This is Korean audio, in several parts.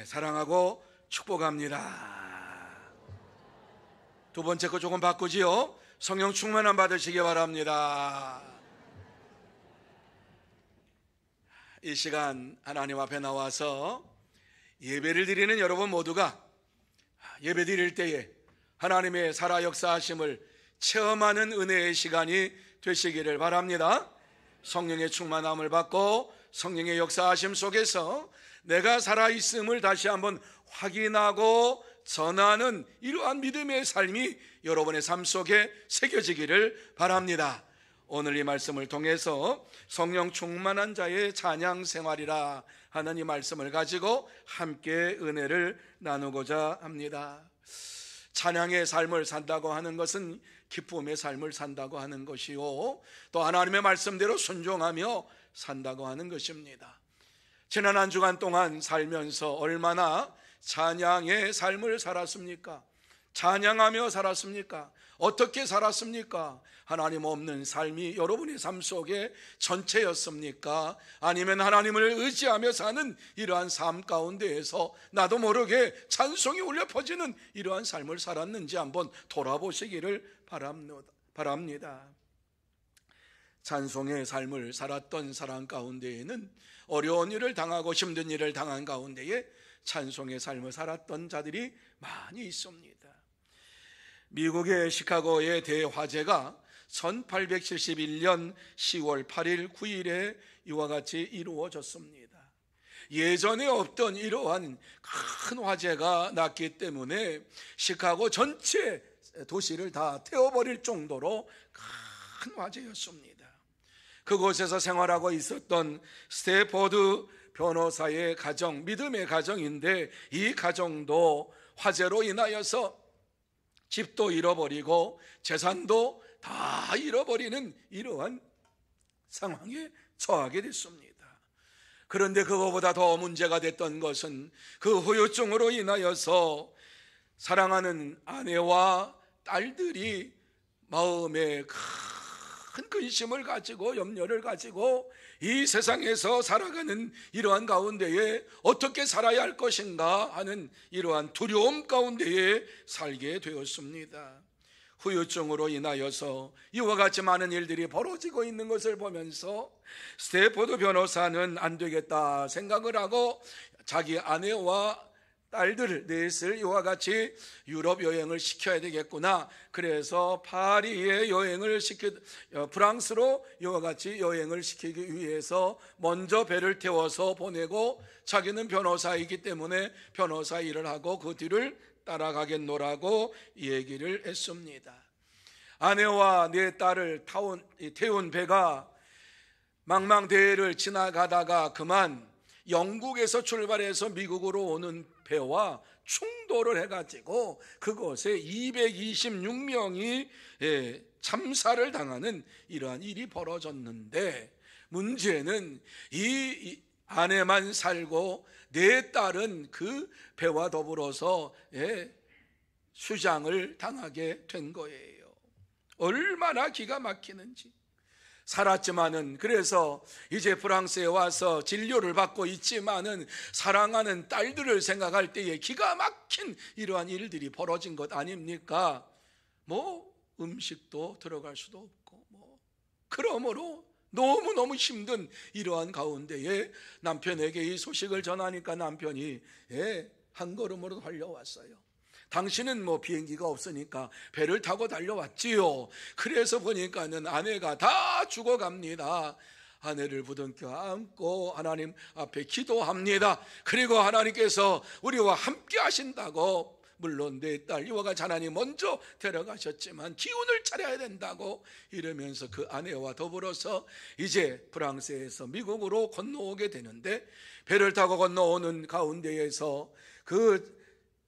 사랑하고 축복합니다. 두 번째 거 조금 바꾸지요. 성령 충만함 받으시기 바랍니다. 이 시간 하나님 앞에 나와서 예배를 드리는 여러분 모두가 예배 드릴 때에 하나님의 살아 역사하심을 체험하는 은혜의 시간이 되시기를 바랍니다. 성령의 충만함을 받고 성령의 역사하심 속에서 내가 살아있음을 다시 한번 확인하고 전하는 이러한 믿음의 삶이 여러분의 삶 속에 새겨지기를 바랍니다. 오늘 이 말씀을 통해서 성령 충만한 자의 찬양 생활이라 하는 이 말씀을 가지고 함께 은혜를 나누고자 합니다. 찬양의 삶을 산다고 하는 것은 기쁨의 삶을 산다고 하는 것이요, 또 하나님의 말씀대로 순종하며 산다고 하는 것입니다. 지난 한 주간 동안 살면서 얼마나 찬양의 삶을 살았습니까? 찬양하며 살았습니까? 어떻게 살았습니까? 하나님 없는 삶이 여러분의 삶 속에 전체였습니까? 아니면 하나님을 의지하며 사는 이러한 삶 가운데에서 나도 모르게 찬송이 울려 퍼지는 이러한 삶을 살았는지 한번 돌아보시기를 바랍니다. 찬송의 삶을 살았던 사람 가운데에는 어려운 일을 당하고 힘든 일을 당한 가운데에 찬송의 삶을 살았던 자들이 많이 있습니다. 미국의 시카고의 대화재가 1871년 10월 8일 9일에 이와 같이 이루어졌습니다. 예전에 없던 이러한 큰 화재가 났기 때문에 시카고 전체 도시를 다 태워버릴 정도로 큰 화재였습니다. 그곳에서 생활하고 있었던 스테포드 변호사의 가정, 믿음의 가정인데 이 가정도 화재로 인하여서 집도 잃어버리고 재산도 다 잃어버리는 이러한 상황에 처하게 됐습니다. 그런데 그거보다 더 문제가 됐던 것은 그 후유증으로 인하여서 사랑하는 아내와 딸들이 마음에 큰 근심을 가지고 염려를 가지고 이 세상에서 살아가는 이러한 가운데에 어떻게 살아야 할 것인가 하는 이러한 두려움 가운데에 살게 되었습니다. 후유증으로 인하여서 이와 같이 많은 일들이 벌어지고 있는 것을 보면서 스테포드 변호사는 안 되겠다 생각을 하고 자기 아내와 딸들 넷을 이와 같이 유럽 여행을 시켜야 되겠구나. 그래서 파리에 프랑스로 이와 같이 여행을 시키기 위해서 먼저 배를 태워서 보내고 자기는 변호사이기 때문에 변호사 일을 하고 그 뒤를 따라가겠노라고 얘기를 했습니다. 아내와 네 딸을 태운 배가 망망대해를 지나가다가 그만 영국에서 출발해서 미국으로 오는 배와 충돌을 해가지고 그곳에 226명이 참사를 당하는 이러한 일이 벌어졌는데, 문제는 이 아내만 살고 네 딸은 그 배와 더불어서 수장을 당하게 된 거예요. 얼마나 기가 막히는지. 살았지만은, 그래서 이제 프랑스에 와서 진료를 받고 있지만은 사랑하는 딸들을 생각할 때에 기가 막힌 이러한 일들이 벌어진 것 아닙니까? 음식도 들어갈 수도 없고 그러므로 너무너무 힘든 이러한 가운데에 남편에게 이 소식을 전하니까 남편이 한 걸음으로 달려왔어요. 당신은 비행기가 없으니까 배를 타고 달려왔지요. 그래서 보니까는 아내가 다 죽어갑니다. 아내를 부둥켜 안고 하나님 앞에 기도합니다. 그리고 하나님께서 우리와 함께 하신다고, 물론 내 딸 이와 같이 하나님 먼저 데려가셨지만 기운을 차려야 된다고 이러면서 그 아내와 더불어서 이제 프랑스에서 미국으로 건너오게 되는데, 배를 타고 건너오는 가운데에서 그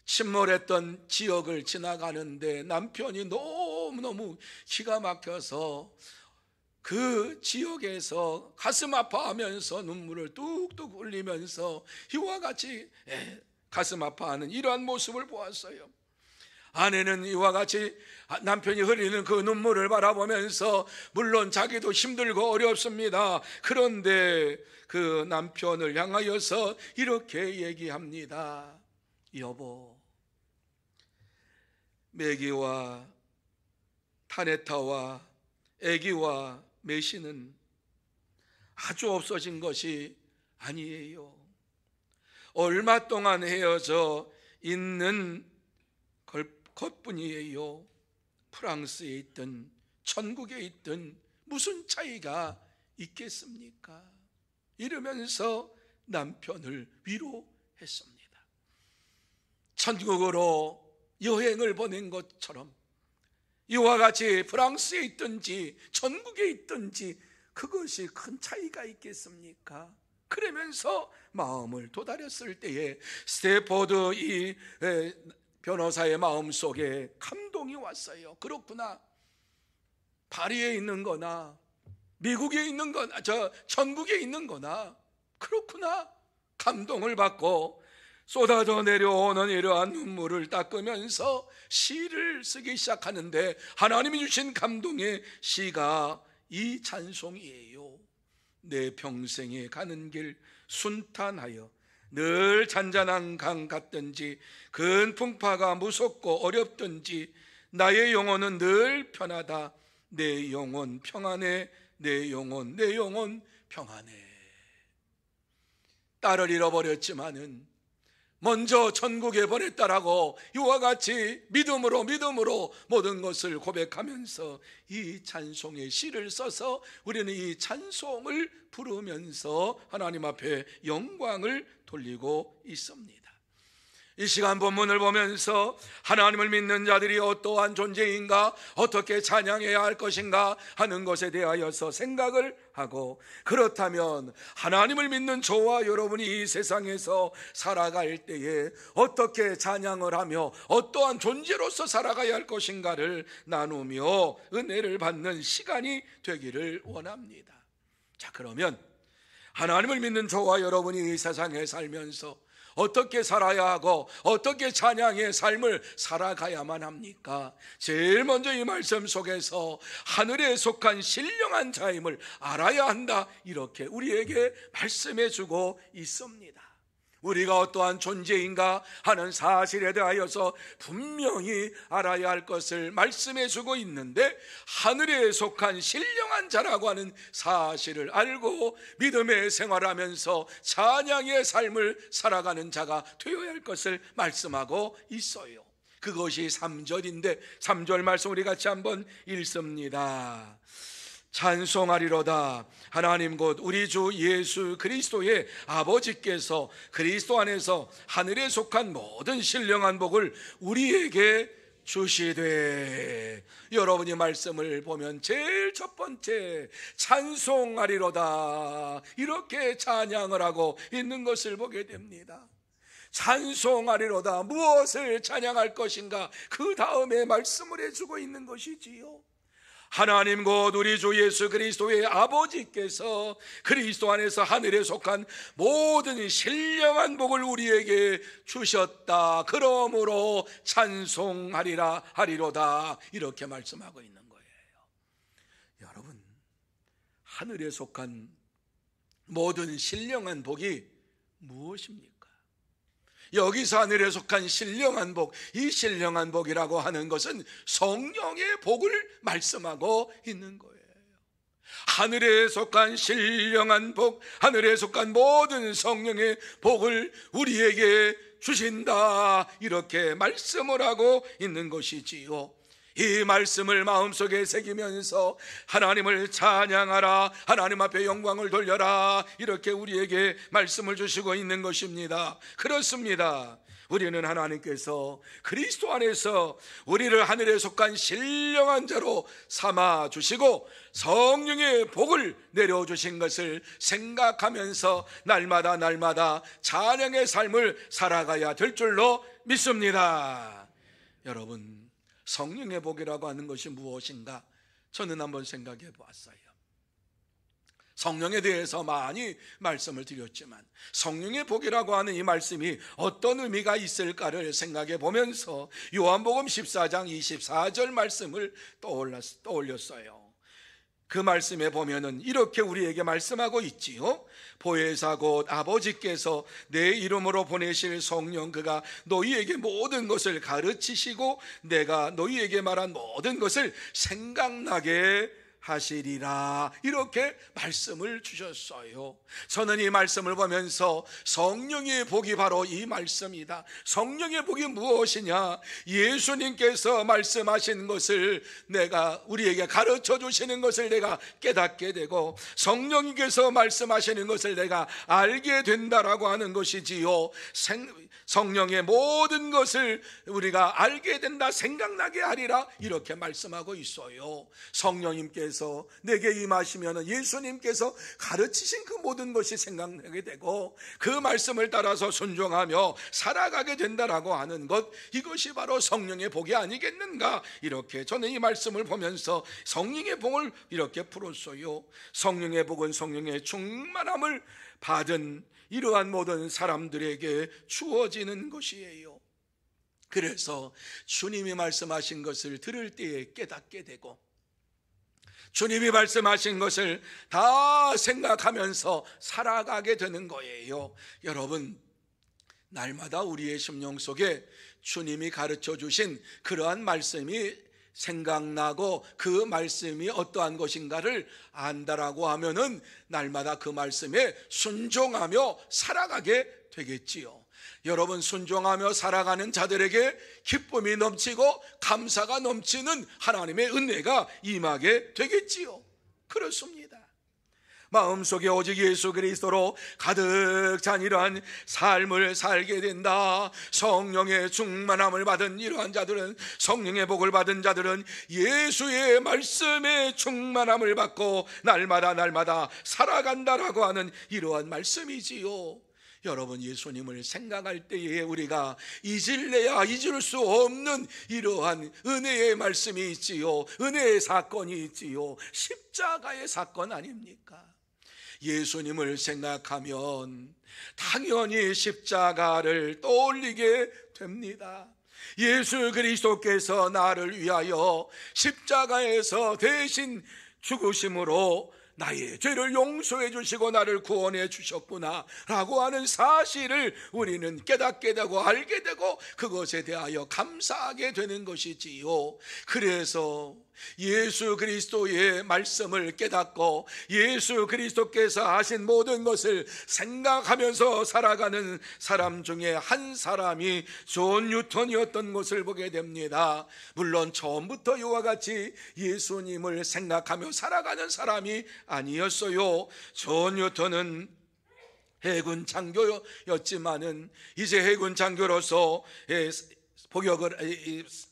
침몰했던 지역을 지나가는데 남편이 너무너무 기가 막혀서 그 지역에서 가슴 아파하면서 눈물을 뚝뚝 흘리면서 이와 같이 가슴 아파하는 이러한 모습을 보았어요. 아내는 이와 같이 남편이 흘리는 그 눈물을 바라보면서 물론 자기도 힘들고 어렵습니다. 그런데 그 남편을 향하여서 이렇게 얘기합니다. 여보, 매기와 타네타와 애기와 메시는 아주 없어진 것이 아니에요. 얼마 동안 헤어져 있는 것뿐이에요. 프랑스에 있든 천국에 있든 무슨 차이가 있겠습니까? 이러면서 남편을 위로했습니다. 천국으로 여행을 보낸 것처럼 이와 같이 프랑스에 있든지 천국에 있든지 그것이 큰 차이가 있겠습니까? 그러면서 마음을 도달했을 때에 스테포드 이 변호사의 마음속에 감동이 왔어요. 그렇구나. 파리에 있는 거나 미국에 있는 거나 천국에 있는 거나 그렇구나. 감동을 받고 쏟아져 내려오는 이러한 눈물을 닦으면서 시를 쓰기 시작하는데 하나님이 주신 감동의 시가 이 찬송이에요. 내 평생에 가는 길 순탄하여 늘 잔잔한 강 같든지 큰 풍파가 무섭고 어렵든지 나의 영혼은 늘 편하다. 내 영혼 평안해. 내 영혼 평안해. 딸을 잃어버렸지만은 먼저 천국에 보냈다라고 이와 같이 믿음으로 모든 것을 고백하면서 이 찬송의 시를 써서 우리는 이 찬송을 부르면서 하나님 앞에 영광을 돌리고 있습니다. 이 시간 본문을 보면서 하나님을 믿는 자들이 어떠한 존재인가, 어떻게 찬양해야 할 것인가 하는 것에 대하여서 생각을 하고, 그렇다면 하나님을 믿는 저와 여러분이 이 세상에서 살아갈 때에 어떻게 찬양을 하며 어떠한 존재로서 살아가야 할 것인가를 나누며 은혜를 받는 시간이 되기를 원합니다. 자, 그러면 하나님을 믿는 저와 여러분이 이 세상에 살면서 어떻게 살아야 하고 어떻게 찬양의 삶을 살아가야만 합니까? 제일 먼저 이 말씀 속에서 하늘에 속한 신령한 자임을 알아야 한다, 이렇게 우리에게 말씀해 주고 있습니다. 우리가 어떠한 존재인가 하는 사실에 대하여서 분명히 알아야 할 것을 말씀해 주고 있는데, 하늘에 속한 신령한 자라고 하는 사실을 알고 믿음의 생활하면서 찬양의 삶을 살아가는 자가 되어야 할 것을 말씀하고 있어요. 그것이 3절인데 3절 말씀 우리 같이 한번 읽습니다. 찬송하리로다. 하나님 곧 우리 주 예수 그리스도의 아버지께서 그리스도 안에서 하늘에 속한 모든 신령한 복을 우리에게 주시되. 여러분이 말씀을 보면 제일 첫 번째 찬송하리로다, 이렇게 찬양을 하고 있는 것을 보게 됩니다. 찬송하리로다, 무엇을 찬양할 것인가, 그 다음에 말씀을 해주고 있는 것이지요. 하나님 곧 우리 주 예수 그리스도의 아버지께서 그리스도 안에서 하늘에 속한 모든 신령한 복을 우리에게 주셨다. 그러므로 찬송하리라 하리로다, 이렇게 말씀하고 있는 거예요. 여러분, 하늘에 속한 모든 신령한 복이 무엇입니까? 여기서 하늘에 속한 신령한 복, 이 신령한 복이라고 하는 것은 성령의 복을 말씀하고 있는 거예요. 하늘에 속한 신령한 복, 하늘에 속한 모든 성령의 복을 우리에게 주신다, 이렇게 말씀을 하고 있는 것이지요. 이 말씀을 마음속에 새기면서 하나님을 찬양하라, 하나님 앞에 영광을 돌려라, 이렇게 우리에게 말씀을 주시고 있는 것입니다. 그렇습니다. 우리는 하나님께서 그리스도 안에서 우리를 하늘에 속한 신령한 자로 삼아 주시고 성령의 복을 내려주신 것을 생각하면서 날마다 찬양의 삶을 살아가야 될 줄로 믿습니다. 여러분, 성령의 복이라고 하는 것이 무엇인가? 저는 한번 생각해 보았어요. 성령에 대해서 많이 말씀을 드렸지만 성령의 복이라고 하는 이 말씀이 어떤 의미가 있을까를 생각해 보면서 요한복음 14장 24절 말씀을 떠올렸어요. 그 말씀에 보면은 이렇게 우리에게 말씀하고 있지요. 보혜사 곧 아버지께서 내 이름으로 보내실 성령 그가 너희에게 모든 것을 가르치시고 내가 너희에게 말한 모든 것을 생각나게 하시리라, 이렇게 말씀을 주셨어요. 저는 이 말씀을 보면서 성령의 복이 바로 이 말씀이다. 성령의 복이 무엇이냐? 예수님께서 말씀하신 것을 우리에게 가르쳐 주시는 것을 내가 깨닫게 되고 성령님께서 말씀하시는 것을 내가 알게 된다라고 하는 것이지요. 성령의 모든 것을 우리가 알게 된다, 생각나게 하리라, 이렇게 말씀하고 있어요. 성령님께서 내게 임하시면 예수님께서 가르치신 그 모든 것이 생각나게 되고 그 말씀을 따라서 순종하며 살아가게 된다라고 하는 것, 이것이 바로 성령의 복이 아니겠는가, 이렇게 저는 이 말씀을 보면서 성령의 복을 이렇게 풀었어요. 성령의 복은 성령의 충만함을 받은 이러한 모든 사람들에게 주어지는 것이에요. 그래서 주님이 말씀하신 것을 들을 때에 깨닫게 되고 주님이 말씀하신 것을 다 생각하면서 살아가게 되는 거예요. 여러분, 날마다 우리의 심령 속에 주님이 가르쳐 주신 그러한 말씀이 생각나고 그 말씀이 어떠한 것인가를 안다라고 하면은 날마다 그 말씀에 순종하며 살아가게 되겠지요. 여러분, 순종하며 살아가는 자들에게 기쁨이 넘치고 감사가 넘치는 하나님의 은혜가 임하게 되겠지요. 그렇습니다. 마음속에 오직 예수 그리스도로 가득 찬 이러한 삶을 살게 된다. 성령의 충만함을 받은 이러한 자들은, 성령의 복을 받은 자들은 예수의 말씀에 충만함을 받고 날마다 살아간다라고 하는 이러한 말씀이지요. 여러분, 예수님을 생각할 때에 우리가 잊을래야 잊을 수 없는 이러한 은혜의 말씀이 있지요. 은혜의 사건이 있지요. 십자가의 사건 아닙니까? 예수님을 생각하면 당연히 십자가를 떠올리게 됩니다. 예수 그리스도께서 나를 위하여 십자가에서 대신 죽으심으로 나의 죄를 용서해 주시고 나를 구원해 주셨구나 라고 하는 사실을 우리는 깨닫게 되고 알게 되고 그것에 대하여 감사하게 되는 것이지요. 그래서 예수 그리스도의 말씀을 깨닫고 예수 그리스도께서 하신 모든 것을 생각하면서 살아가는 사람 중에 한 사람이 존 뉴턴이었던 것을 보게 됩니다. 물론 처음부터 이와 같이 예수님을 생각하며 살아가는 사람이 아니었어요. 존 뉴턴은 해군 장교였지만은 이제 해군 장교로서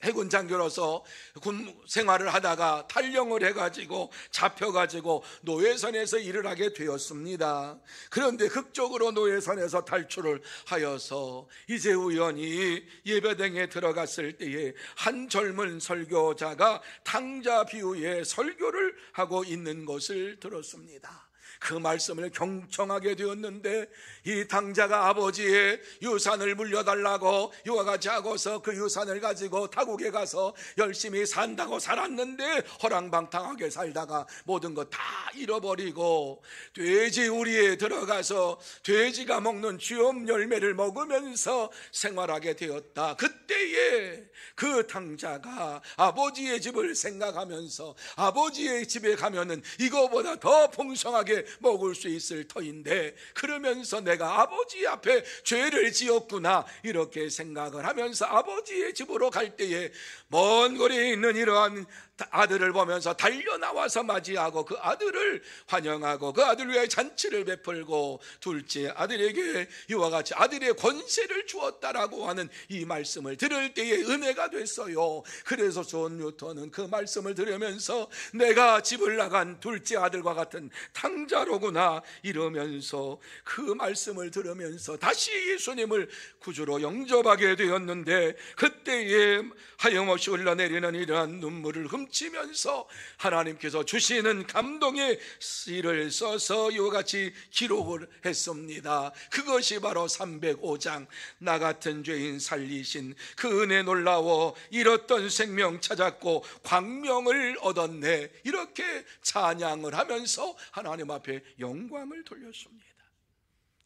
해군 장교로서 군 생활을 하다가 탈영을 해가지고 잡혀가지고 노예선에서 일을 하게 되었습니다. 그런데 극적으로 노예선에서 탈출을 하여서 이제 우연히 예배당에 들어갔을 때에 한 젊은 설교자가 탕자 비유의 설교를 하고 있는 것을 들었습니다. 그 말씀을 경청하게 되었는데 이 탕자가 아버지의 유산을 물려달라고 이와 같이 하고서 그 유산을 가지고 타국에 가서 열심히 산다고 살았는데 허랑방탕하게 살다가 모든 것 다 잃어버리고 돼지 우리에 들어가서 돼지가 먹는 쥐엄 열매를 먹으면서 생활하게 되었다. 그때에 그 탕자가 아버지의 집을 생각하면서 아버지의 집에 가면은 이거보다 더 풍성하게 먹을 수 있을 터인데 그러면서 내가 아버지 앞에 죄를 지었구나 이렇게 생각을 하면서 아버지의 집으로 갈 때에 먼 거리에 있는 이러한 아들을 보면서 달려나와서 맞이하고 그 아들을 환영하고 그 아들 위해 잔치를 베풀고 둘째 아들에게 이와 같이 아들의 권세를 주었다라고 하는 이 말씀을 들을 때에 은혜가 됐어요. 그래서 존 뉴턴은 그 말씀을 들으면서 내가 집을 나간 둘째 아들과 같은 탕자로구나 이러면서 그 말씀을 들으면서 다시 예수님을 구주로 영접하게 되었는데 그때에 하염없이 흘러내리는 이러한 눈물을 넘치면서 하나님께서 주시는 감동의 시를 써서 이와 같이 기록을 했습니다. 그것이 바로 305장 나 같은 죄인 살리신 그 은혜 놀라워 잃었던 생명 찾았고 광명을 얻었네, 이렇게 찬양을 하면서 하나님 앞에 영광을 돌렸습니다.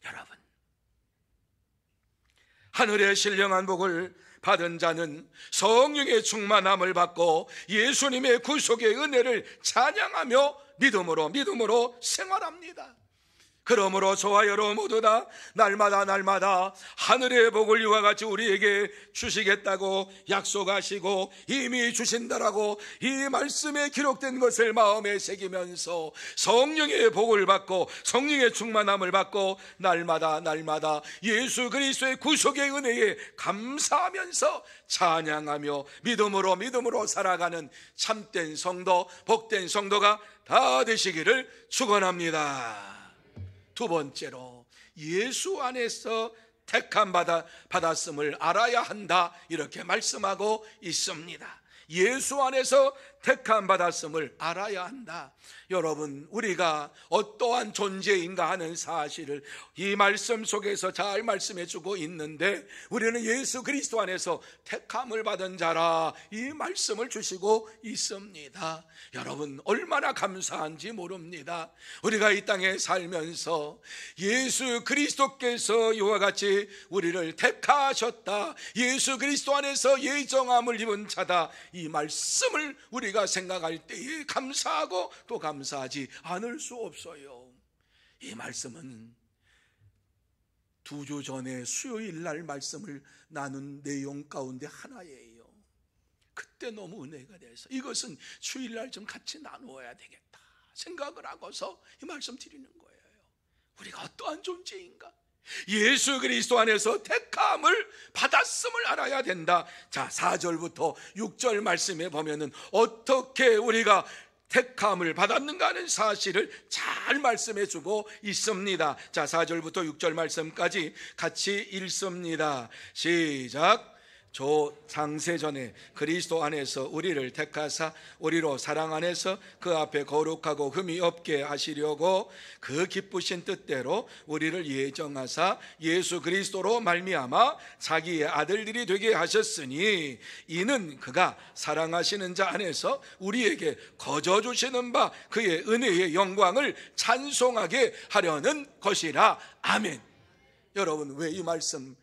여러분, 하늘의 신령한 복을 받은 자는 성령의 충만함을 받고 예수님의 구속의 은혜를 찬양하며 믿음으로 생활합니다. 그러므로 저와 여러분 모두 다 날마다 하늘의 복을 이와 같이 우리에게 주시겠다고 약속하시고 이미 주신다라고 이 말씀에 기록된 것을 마음에 새기면서 성령의 복을 받고 성령의 충만함을 받고 날마다 예수 그리스도의 구속의 은혜에 감사하면서 찬양하며 믿음으로 살아가는 참된 성도, 복된 성도가 다 되시기를 축원합니다. 두 번째로, 예수 안에서 택함 받았음을 알아야 한다, 이렇게 말씀하고 있습니다. 예수 안에서 택함 받았음을 알아야 한다. 여러분, 우리가 어떠한 존재인가 하는 사실을 이 말씀 속에서 잘 말씀해 주고 있는데, 우리는 예수 그리스도 안에서 택함을 받은 자라, 이 말씀을 주시고 있습니다. 여러분, 얼마나 감사한지 모릅니다. 우리가 이 땅에 살면서 예수 그리스도께서 이와 같이 우리를 택하셨다, 예수 그리스도 안에서 예정함을 입은 자다, 이 말씀을 우리가 생각할 때에 감사하고 또 감사하지 않을 수 없어요. 이 말씀은 2주 전에 수요일 날 말씀을 나눈 내용 가운데 하나예요. 그때 너무 은혜가 돼서 이것은 주일날 좀 같이 나누어야 되겠다 생각을 하고서 이 말씀 드리는 거예요. 우리가 어떠한 존재인가, 예수 그리스도 안에서 택함을 받았음을 알아야 된다. 자, 4절부터 6절 말씀에 보면은 어떻게 우리가 택함을 받았는가 하는 사실을 잘 말씀해 주고 있습니다. 자, 4절부터 6절 말씀까지 같이 읽습니다. 시작. 저 창세전에 그리스도 안에서 우리를 택하사 우리로 사랑 안에서 그 앞에 거룩하고 흠이 없게 하시려고 그 기쁘신 뜻대로 우리를 예정하사 예수 그리스도로 말미암아 자기의 아들들이 되게 하셨으니 이는 그가 사랑하시는 자 안에서 우리에게 거저 주시는 바 그의 은혜의 영광을 찬송하게 하려는 것이라. 아멘. 여러분, 왜 이 말씀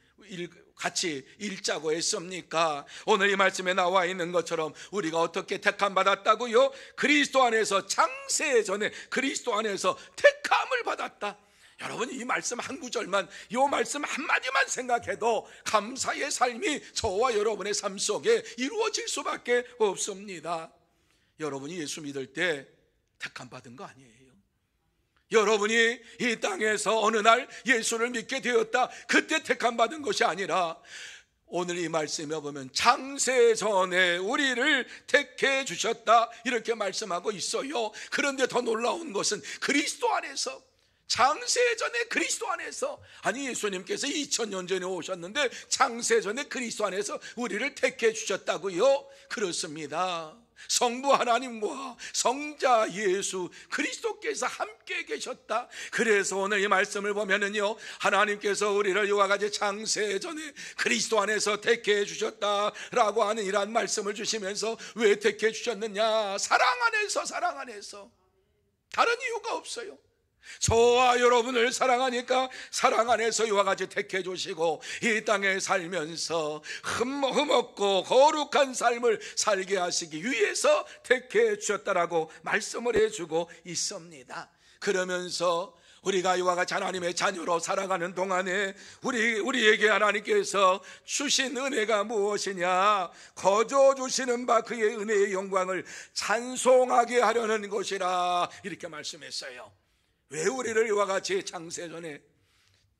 같이 읽자고 했습니까? 오늘 이 말씀에 나와 있는 것처럼 우리가 어떻게 택함 받았다고요? 그리스도 안에서, 창세 전에 그리스도 안에서 택함을 받았다. 여러분, 이 말씀 한 구절만, 이 말씀 한마디만 생각해도 감사의 삶이 저와 여러분의 삶 속에 이루어질 수밖에 없습니다. 여러분이 예수 믿을 때 택함 받은 거 아니에요. 여러분이 이 땅에서 어느 날 예수를 믿게 되었다, 그때 택함 받은 것이 아니라 오늘 이 말씀에 보면 창세 전에 우리를 택해 주셨다, 이렇게 말씀하고 있어요. 그런데 더 놀라운 것은 그리스도 안에서, 창세 전에 그리스도 안에서, 아니 예수님께서 2000년 전에 오셨는데 창세 전에 그리스도 안에서 우리를 택해 주셨다고요? 그렇습니다. 성부 하나님과 성자 예수 그리스도께서 함께 계셨다. 그래서 오늘 이 말씀을 보면은요, 하나님께서 우리를 이와 같이 창세 전에 그리스도 안에서 택해 주셨다라고 하는 이러한 말씀을 주시면서 왜 택해 주셨느냐? 사랑 안에서. 다른 이유가 없어요. 저와 여러분을 사랑하니까 사랑 안에서 이와 같이 택해 주시고 이 땅에 살면서 흠없고 거룩한 삶을 살게 하시기 위해서 택해 주셨다라고 말씀을 해주고 있습니다. 그러면서 우리가 이와 같이 하나님의 자녀로 살아가는 동안에 우리에게 하나님께서 주신 은혜가 무엇이냐? 거저 주시는 바 그의 은혜의 영광을 찬송하게 하려는 것이라, 이렇게 말씀했어요. 왜 우리를 이와 같이 창세전에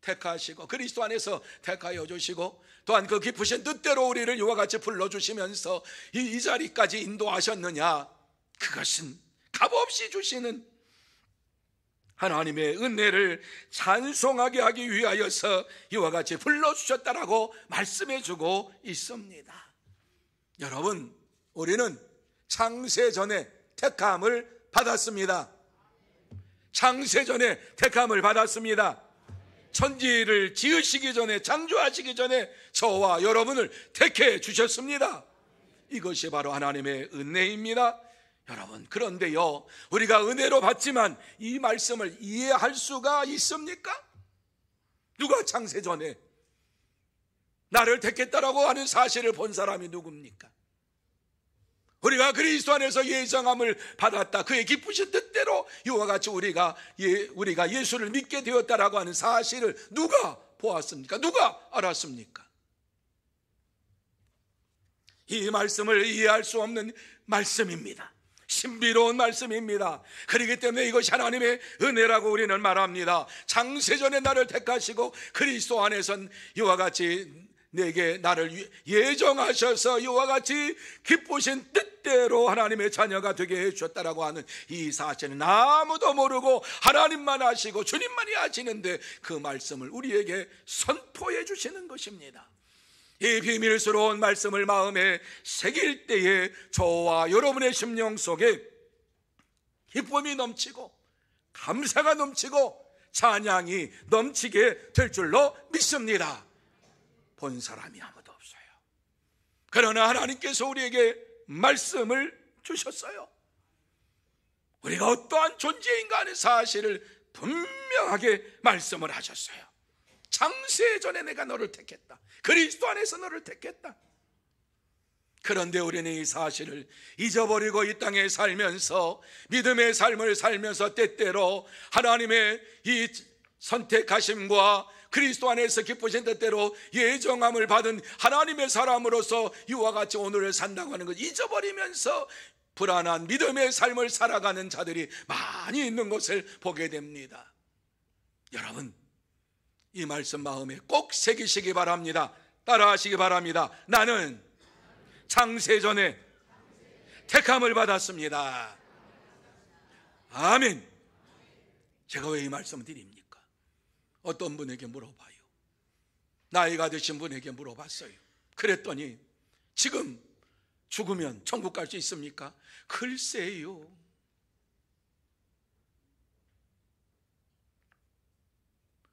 택하시고 그리스도 안에서 택하여 주시고 또한 그 기쁘신 뜻대로 우리를 이와 같이 불러주시면서 이 자리까지 인도하셨느냐? 그것은 값없이 주시는 하나님의 은혜를 찬송하게 하기 위하여서 이와 같이 불러주셨다라고 말씀해 주고 있습니다. 여러분, 우리는 창세전에 택함을 받았습니다. 창세전에 택함을 받았습니다. 천지를 지으시기 전에, 창조하시기 전에 저와 여러분을 택해 주셨습니다. 이것이 바로 하나님의 은혜입니다. 여러분, 그런데요, 우리가 은혜로 받지만 이 말씀을 이해할 수가 있습니까? 누가 창세전에 나를 택했다라고 하는 사실을 본 사람이 누굽니까? 우리가 그리스도 안에서 예정함을 받았다, 그의 기쁘신 뜻대로 이와 같이 우리가 예수를 믿게 되었다라고 하는 사실을 누가 보았습니까? 누가 알았습니까? 이 말씀을 이해할 수 없는 말씀입니다. 신비로운 말씀입니다. 그렇기 때문에 이것이 하나님의 은혜라고 우리는 말합니다. 창세전에 나를 택하시고 그리스도 안에선 이와 같이 내게 나를 예정하셔서 이와 같이 기쁘신 뜻대로 하나님의 자녀가 되게 해주셨다라고 하는 이 사실은 아무도 모르고 하나님만 아시고 주님만이 아시는데 그 말씀을 우리에게 선포해 주시는 것입니다. 이 비밀스러운 말씀을 마음에 새길 때에 저와 여러분의 심령 속에 기쁨이 넘치고 감사가 넘치고 찬양이 넘치게 될 줄로 믿습니다. 본 사람이 아무도 없어요. 그러나 하나님께서 우리에게 말씀을 주셨어요. 우리가 어떠한 존재인가 하는 사실을 분명하게 말씀을 하셨어요. 창세전에 내가 너를 택했다. 그리스도 안에서 너를 택했다. 그런데 우리는 이 사실을 잊어버리고 이 땅에 살면서 믿음의 삶을 살면서 때때로 하나님의 이 선택하심과 그리스도 안에서 기쁘신 뜻대로 예정함을 받은 하나님의 사람으로서 이와 같이 오늘을 산다고 하는 것 잊어버리면서 불안한 믿음의 삶을 살아가는 자들이 많이 있는 것을 보게 됩니다. 여러분, 이 말씀 마음에 꼭 새기시기 바랍니다. 따라하시기 바랍니다. 나는 창세전에 택함을 받았습니다. 아멘. 제가 왜 이 말씀을 드립니까? 어떤 분에게 물어봐요. 나이가 드신 분에게 물어봤어요. 그랬더니 지금 죽으면 천국 갈 수 있습니까? 글쎄요.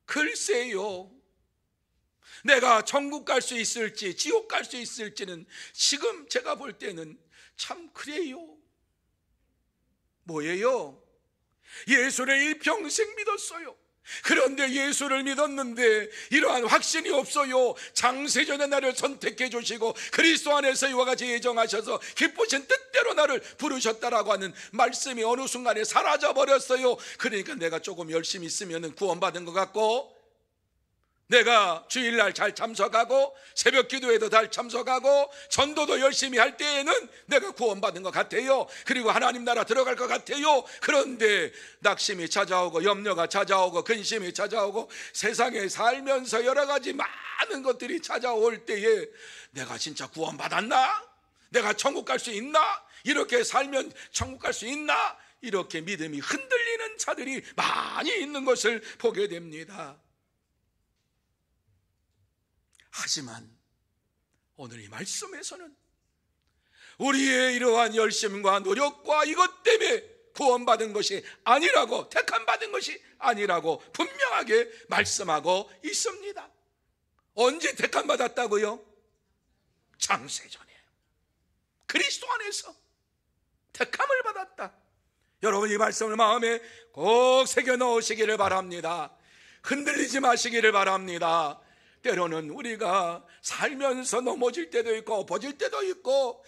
글쎄요. 내가 천국 갈 수 있을지 지옥 갈 수 있을지는 지금 제가 볼 때는 참 그래요. 뭐예요? 예수를 일평생 믿었어요. 그런데 예수를 믿었는데 이러한 확신이 없어요. 창세전에 나를 선택해 주시고 그리스도 안에서 이와 같이 예정하셔서 기쁘신 뜻대로 나를 부르셨다라고 하는 말씀이 어느 순간에 사라져 버렸어요. 그러니까 내가 조금 열심히 있으면 구원받은 것 같고, 내가 주일날 잘 참석하고 새벽 기도에도 잘 참석하고 전도도 열심히 할 때에는 내가 구원받은 것 같아요. 그리고 하나님 나라 들어갈 것 같아요. 그런데 낙심이 찾아오고 염려가 찾아오고 근심이 찾아오고 세상에 살면서 여러 가지 많은 것들이 찾아올 때에 내가 진짜 구원받았나? 내가 천국 갈 수 있나? 이렇게 살면 천국 갈 수 있나? 이렇게 믿음이 흔들리는 자들이 많이 있는 것을 보게 됩니다. 하지만 오늘 이 말씀에서는 우리의 이러한 열심과 노력과 이것 때문에 구원받은 것이 아니라고, 택함받은 것이 아니라고 분명하게 말씀하고 있습니다. 언제 택함받았다고요? 창세전에 그리스도 안에서 택함을 받았다. 여러분, 이 말씀을 마음에 꼭 새겨 넣으시기를 바랍니다. 흔들리지 마시기를 바랍니다. 때로는 우리가 살면서 넘어질 때도 있고 엎어질 때도 있고,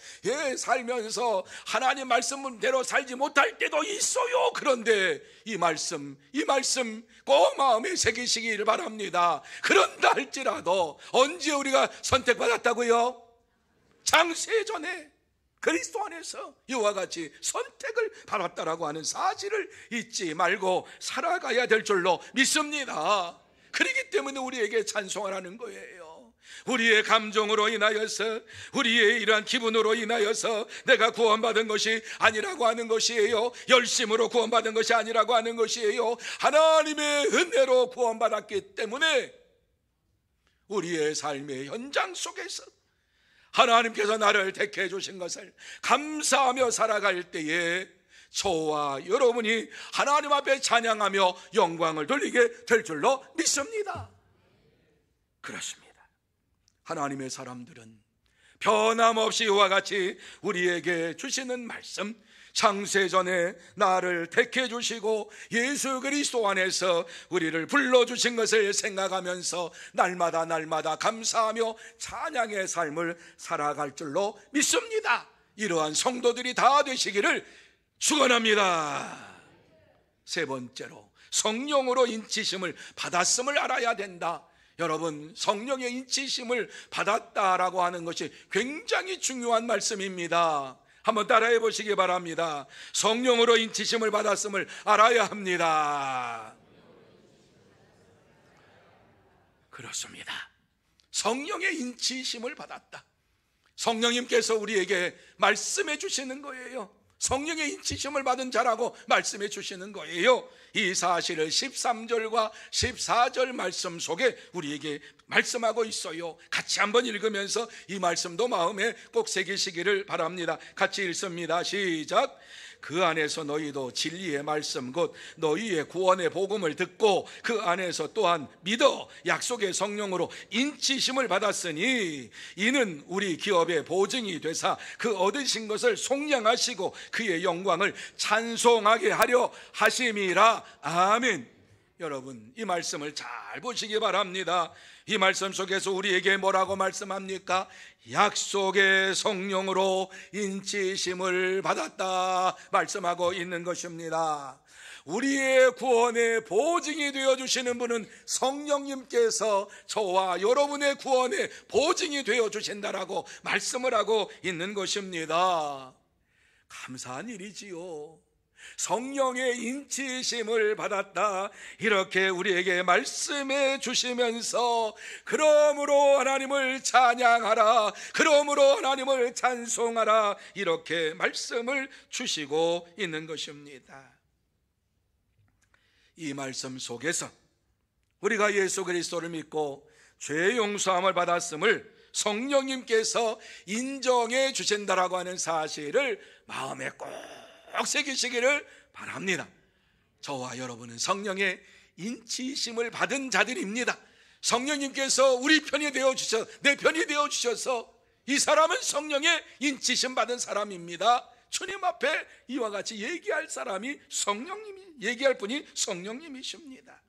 살면서 하나님 말씀대로 살지 못할 때도 있어요. 그런데 이 말씀 꼭 마음에 새기시기를 바랍니다. 그런다 할지라도 언제 우리가 선택받았다고요? 창세전에 그리스도 안에서 이와 같이 선택을 받았다라고 하는 사실을 잊지 말고 살아가야 될 줄로 믿습니다. 그렇기 때문에 우리에게 찬송을 하는 거예요. 우리의 감정으로 인하여서, 우리의 이러한 기분으로 인하여서 내가 구원받은 것이 아니라고 하는 것이에요. 열심으로 구원받은 것이 아니라고 하는 것이에요. 하나님의 은혜로 구원받았기 때문에 우리의 삶의 현장 속에서 하나님께서 나를 택해 주신 것을 감사하며 살아갈 때에 저와 여러분이 하나님 앞에 찬양하며 영광을 돌리게 될 줄로 믿습니다. 그렇습니다. 하나님의 사람들은 변함없이 이와 같이 우리에게 주시는 말씀, 창세전에 나를 택해 주시고 예수 그리스도 안에서 우리를 불러주신 것을 생각하면서 날마다 감사하며 찬양의 삶을 살아갈 줄로 믿습니다. 이러한 성도들이 다 되시기를 축원합니다. 세 번째로, 성령으로 인치심을 받았음을 알아야 된다. 여러분, 성령의 인치심을 받았다라고 하는 것이 굉장히 중요한 말씀입니다. 한번 따라해 보시기 바랍니다. 성령으로 인치심을 받았음을 알아야 합니다. 그렇습니다. 성령의 인치심을 받았다. 성령님께서 우리에게 말씀해 주시는 거예요. 성령의 인치심을 받은 자라고 말씀해 주시는 거예요. 이 사실을 13절과 14절 말씀 속에 우리에게 말씀하고 있어요. 같이 한번 읽으면서 이 말씀도 마음에 꼭 새기시기를 바랍니다. 같이 읽습니다. 시작. 그 안에서 너희도 진리의 말씀 곧 너희의 구원의 복음을 듣고 그 안에서 또한 믿어 약속의 성령으로 인치심을 받았으니 이는 우리 기업의 보증이 되사 그 얻으신 것을 속량하시고 그의 영광을 찬송하게 하려 하심이라. 아멘. 여러분, 이 말씀을 잘 보시기 바랍니다. 이 말씀 속에서 우리에게 뭐라고 말씀합니까? 약속의 성령으로 인치심을 받았다 말씀하고 있는 것입니다. 우리의 구원의 보증이 되어주시는 분은 성령님께서 저와 여러분의 구원의 보증이 되어주신다라고 말씀을 하고 있는 것입니다. 감사한 일이지요. 성령의 인치심을 받았다, 이렇게 우리에게 말씀해 주시면서 그러므로 하나님을 찬양하라, 그러므로 하나님을 찬송하라, 이렇게 말씀을 주시고 있는 것입니다. 이 말씀 속에서 우리가 예수 그리스도를 믿고 죄 용서함을 받았음을 성령님께서 인정해 주신다라고 하는 사실을 마음에 꼭 새기시기를 바랍니다. 저와 여러분은 성령의 인치심을 받은 자들입니다. 성령님께서 우리 편이 되어주셔서, 내 편이 되어주셔서 이 사람은 성령의 인치심 받은 사람입니다. 주님 앞에 이와 같이 얘기할 사람이 얘기할 분이 성령님이십니다.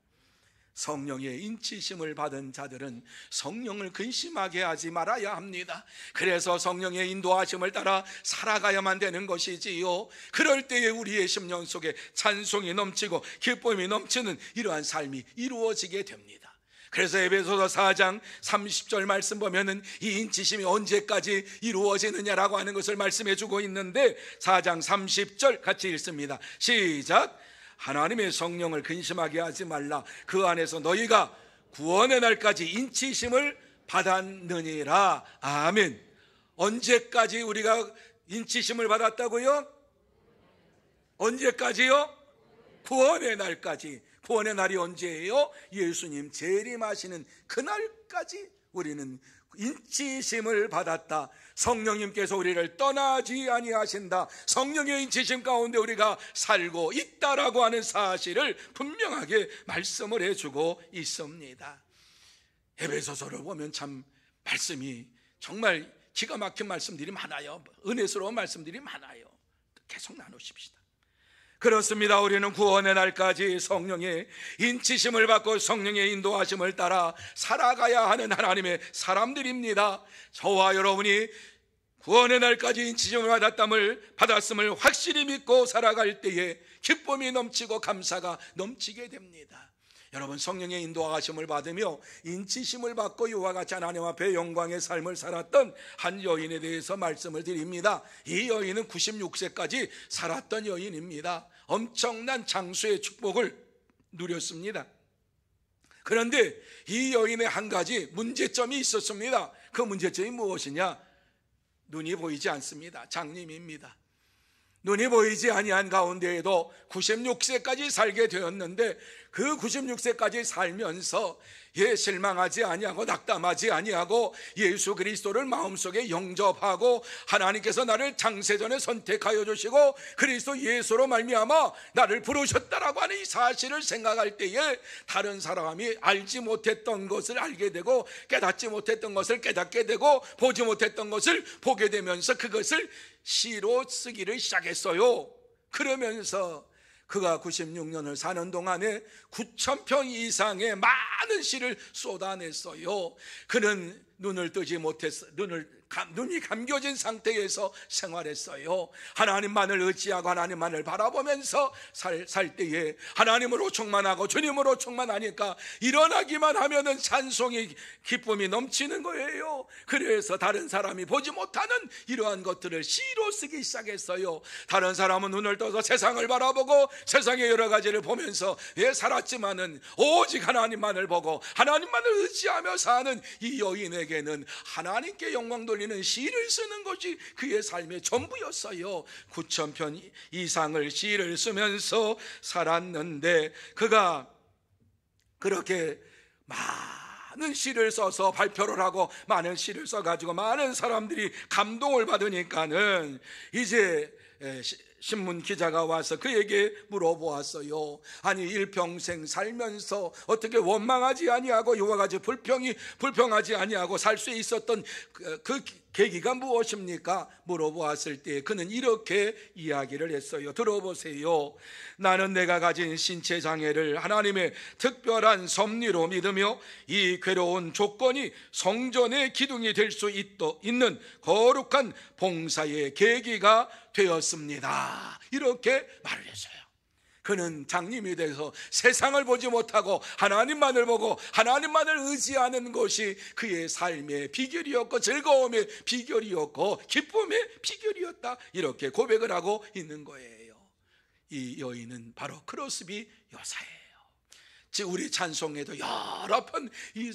성령의 인치심을 받은 자들은 성령을 근심하게 하지 말아야 합니다. 그래서 성령의 인도하심을 따라 살아가야만 되는 것이지요. 그럴 때에 우리의 심령 속에 찬송이 넘치고 기쁨이 넘치는 이러한 삶이 이루어지게 됩니다. 그래서 에베소서 4장 30절 말씀 보면은 이 인치심이 언제까지 이루어지느냐라고 하는 것을 말씀해 주고 있는데 4장 30절 같이 읽습니다. 시작. 하나님의 성령을 근심하게 하지 말라. 그 안에서 너희가 구원의 날까지 인치심을 받았느니라. 아멘. 언제까지 우리가 인치심을 받았다고요? 언제까지요? 구원의 날까지. 구원의 날이 언제예요? 예수님 재림하시는 그날까지 우리는 인치심을 받았다. 성령님께서 우리를 떠나지 아니하신다. 성령의 인치심 가운데 우리가 살고 있다라고 하는 사실을 분명하게 말씀을 해주고 있습니다. 에베소서를 보면 참 말씀이 정말 기가 막힌 말씀들이 많아요. 은혜스러운 말씀들이 많아요. 계속 나누십시다. 그렇습니다. 우리는 구원의 날까지 성령의 인치심을 받고 성령의 인도하심을 따라 살아가야 하는 하나님의 사람들입니다. 저와 여러분이 구원의 날까지 인치심을 받았음을 확실히 믿고 살아갈 때에 기쁨이 넘치고 감사가 넘치게 됩니다. 여러분, 성령의 인도하심을 받으며 인치심을 받고 이와 같이 하나님 앞에 영광의 삶을 살았던 한 여인에 대해서 말씀을 드립니다. 이 여인은 96세까지 살았던 여인입니다. 엄청난 장수의 축복을 누렸습니다. 그런데 이 여인의 한 가지 문제점이 있었습니다. 그 문제점이 무엇이냐? 눈이 보이지 않습니다. 장님입니다. 눈이 보이지 아니한 가운데에도 96세까지 살게 되었는데 그 96세까지 살면서 실망하지 아니하고 낙담하지 아니하고 예수 그리스도를 마음속에 영접하고 하나님께서 나를 창세전에 선택하여 주시고 그리스도 예수로 말미암아 나를 부르셨다라고 하는 이 사실을 생각할 때에 다른 사람이 알지 못했던 것을 알게 되고 깨닫지 못했던 것을 깨닫게 되고 보지 못했던 것을 보게 되면서 그것을 시로 쓰기를 시작했어요. 그러면서 그가 96년을 사는 동안에 9,000편 이상의 많은 시를 쏟아냈어요. 그는 눈을 뜨지 못했어. 눈이 감겨진 상태에서 생활했어요. 하나님만을 의지하고 하나님만을 바라보면서 살 때에 하나님으로 충만하고 주님으로 충만하니까 일어나기만 하면은 찬송이 기쁨이 넘치는 거예요. 그래서 다른 사람이 보지 못하는 이러한 것들을 시로 쓰기 시작했어요. 다른 사람은 눈을 떠서 세상을 바라보고 세상의 여러 가지를 보면서 살았지만은 오직 하나님만을 보고 하나님만을 의지하며 사는 이 여인에게는 하나님께 영광 돌리는 시를 쓰는 것이 그의 삶의 전부였어요. 9,000편 이상을 시를 쓰면서 살았는데 그가 그렇게 많은 시를 써서 발표를 하고 많은 시를 써가지고 많은 사람들이 감동을 받으니까는 이제 신문 기자가 와서 그에게 물어보았어요. 아니 일평생 살면서 어떻게 원망하지 아니하고 이와 같이 불평하지 아니하고 살 수 있었던 그 계기가 무엇입니까? 물어보았을 때 그는 이렇게 이야기를 했어요. 들어보세요. 나는 내가 가진 신체 장애를 하나님의 특별한 섭리로 믿으며 이 괴로운 조건이 성전의 기둥이 될 수 있는 거룩한 봉사의 계기가 되었습니다. 이렇게 말을 했어요. 그는 장님이 돼서 세상을 보지 못하고 하나님만을 보고 하나님만을 의지하는 것이 그의 삶의 비결이었고 즐거움의 비결이었고 기쁨의 비결이었다. 이렇게 고백을 하고 있는 거예요. 이 여인은 바로 크로스비 여사예요. 즉 우리 찬송에도 여러 편 이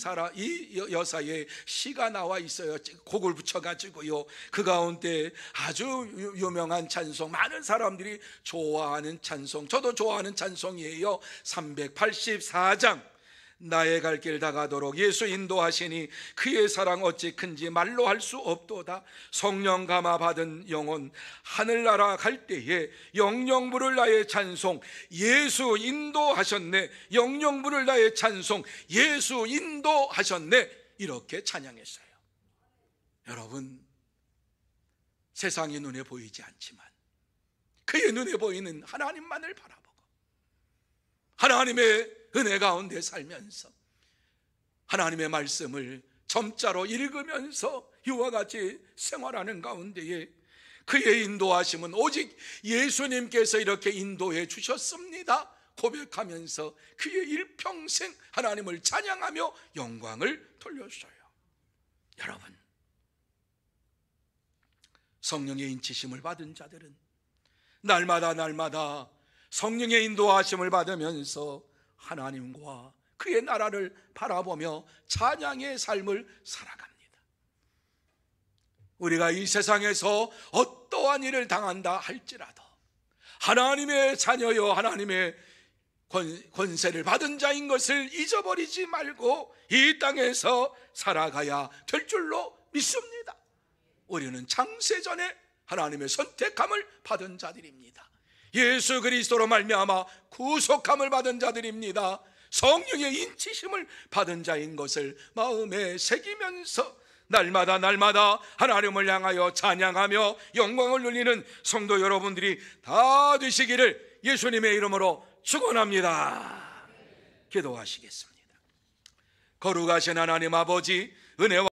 여사의 시가 나와 있어요. 곡을 붙여가지고요. 그 가운데 아주 유명한 찬송, 많은 사람들이 좋아하는 찬송, 저도 좋아하는 찬송이에요. 384장 나의 갈 길 다가도록 예수 인도하시니 그의 사랑 어찌 큰지 말로 할 수 없도다. 성령 감화 받은 영혼 하늘나라 갈 때에 영영 부를 나의 찬송 예수 인도하셨네. 영영 부를 나의 찬송 예수 인도하셨네. 이렇게 찬양했어요. 여러분, 세상이 눈에 보이지 않지만 그의 눈에 보이는 하나님만을 바라보고 하나님의 은혜 가운데 살면서 하나님의 말씀을 점자로 읽으면서 이와 같이 생활하는 가운데에 그의 인도하심은 오직 예수님께서 이렇게 인도해 주셨습니다 고백하면서 그의 일평생 하나님을 찬양하며 영광을 돌려줘요. 여러분, 성령의 인치심을 받은 자들은 날마다 성령의 인도하심을 받으면서 하나님과 그의 나라를 바라보며 찬양의 삶을 살아갑니다. 우리가 이 세상에서 어떠한 일을 당한다 할지라도 하나님의 자녀여 하나님의 권세를 받은 자인 것을 잊어버리지 말고 이 땅에서 살아가야 될 줄로 믿습니다. 우리는 창세전에 하나님의 선택함을 받은 자들입니다. 예수 그리스도로 말미암아 구속함을 받은 자들입니다. 성령의 인치심을 받은 자인 것을 마음에 새기면서 날마다 하나님을 향하여 찬양하며 영광을 누리는 성도 여러분들이 다 되시기를 예수님의 이름으로 축원합니다. 기도하시겠습니다. 거룩하신 하나님 아버지, 은혜와